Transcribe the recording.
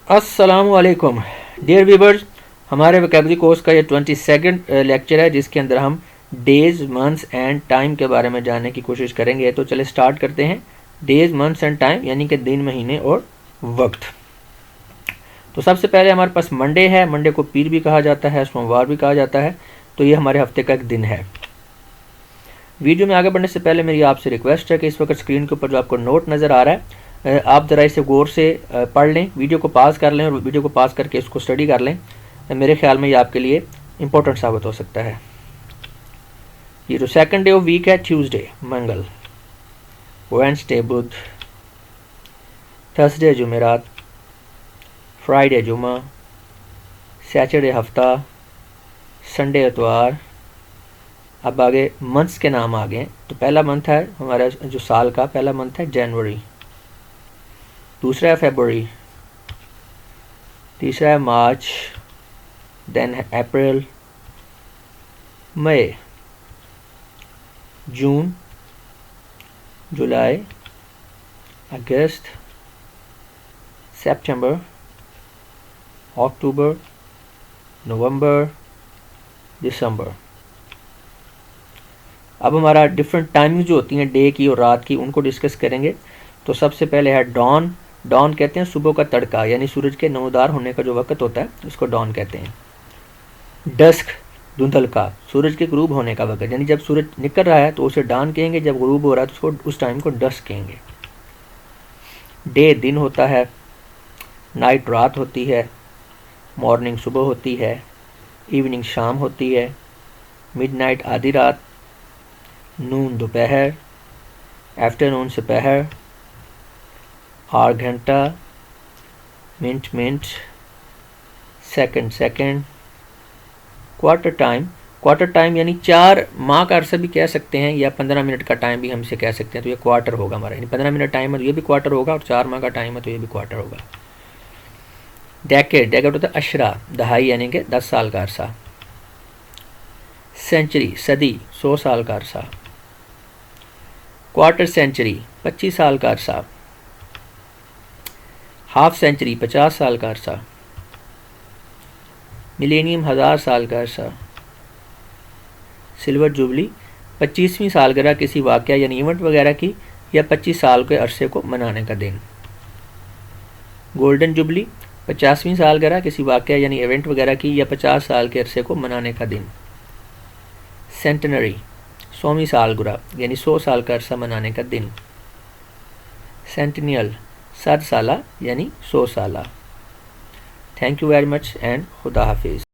अस्सलामुअलैकुम dear viewers, हमारे vocabulary course का ये 22nd लेक्चर है जिसके अंदर हम डेज़, मंथ्स एंड टाइम के बारे में जानने की कोशिश करेंगे। तो चले स्टार्ट करते हैं। डेज़, मंथ्स एंड टाइम यानी कि दिन, महीने और वक्त। तो सबसे पहले हमारे पास मंडे है। मंडे को पीर भी कहा जाता है, सोमवार भी कहा जाता है। तो ये हमारे हफ्ते का एक दिन है। वीडियो में आगे बढ़ने से पहले मेरी आपसे रिक्वेस्ट है कि इस वक्त स्क्रीन के ऊपर जो आपको नोट नज़र आ रहा है, आप ज़रा इसे गौर से पढ़ लें, वीडियो को पास कर लें और वीडियो को पास करके इसको स्टडी कर लें। मेरे ख्याल में ये आपके लिए इम्पोर्टेंट साबित हो सकता है। ये जो सेकंड डे ऑफ वीक है, ट्यूसडे मंगल, वेडनेसडे बुध, थर्सडे जुमेरात, फ्राइडे जुमा, सैटरडे हफ्ता, संडे इतवार। अब आगे मंथ्स के नाम आ गए। तो पहला मंथ है हमारा जो साल का पहला मंथ है जनवरी, दूसरा है फरवरी, तीसरा है मार्च, देन है अप्रैल, मई, जून, जुलाई, अगस्त, सितंबर, अक्टूबर, नवंबर, दिसंबर। अब हमारा डिफरेंट टाइमिंग जो होती हैं डे की और रात की, उनको डिस्कस करेंगे। तो सबसे पहले है डॉन। डॉन कहते हैं सुबह का तड़का, यानी सूरज के नमदार होने का जो वक्त होता है उसको डॉन कहते हैं। डस्क, धुंधल का, सूरज के गुरूब होने का वक्त, यानी जब सूरज निकल रहा है तो उसे डॉन कहेंगे, जब गुरूब हो रहा है तो उसको उस टाइम को डस्क कहेंगे। डे दिन होता है, नाइट रात होती है, मॉर्निंग सुबह होती है, इवनिंग शाम होती है, मिडनाइट आधी रात, नून दोपहर, आफ्टरनून दोपहर, आवर घंटा, minute minute, second second, quarter time. Quarter time यानी 4 माह का अरसा भी कह सकते हैं, या 15 मिनट का टाइम भी हम इसे कह सकते हैं। तो ये क्वार्टर होगा हमारा, यानी 15 मिनट टाइम है तो ये भी क्वार्टर होगा, और 4 माह का टाइम है तो ये भी क्वार्टर होगा। डेकेड, डेकेड होता है अशरा, दहाई, यानी कि 10 साल का अरसा। सेंचुरी, सदी, 100 साल का अरसा। क्वार्टर सेंचुरी, 25 साल का अरसा। हाफ सेंचुरी, 50 साल का अरसा। मिलेनियम, 1000 साल का अरसा। सिल्वर जुबली, 25वीं सालगिरह किसी वाक़या यानी इवेंट वगैरह की, या 25 साल के अरसे को मनाने का दिन। गोल्डन जुबली, 50वीं सालगिरह किसी वाक़या यानी इवेंट वगैरह की, या 50 साल के अरसे को मनाने का दिन। सेंटनरी, 100वीं सालगिरह यानी 100 साल का अरसा मनाने का दिन। सेंटिनियल, 7 साला यानी 100 साला। Thank you very much and खुदा हाफिज़।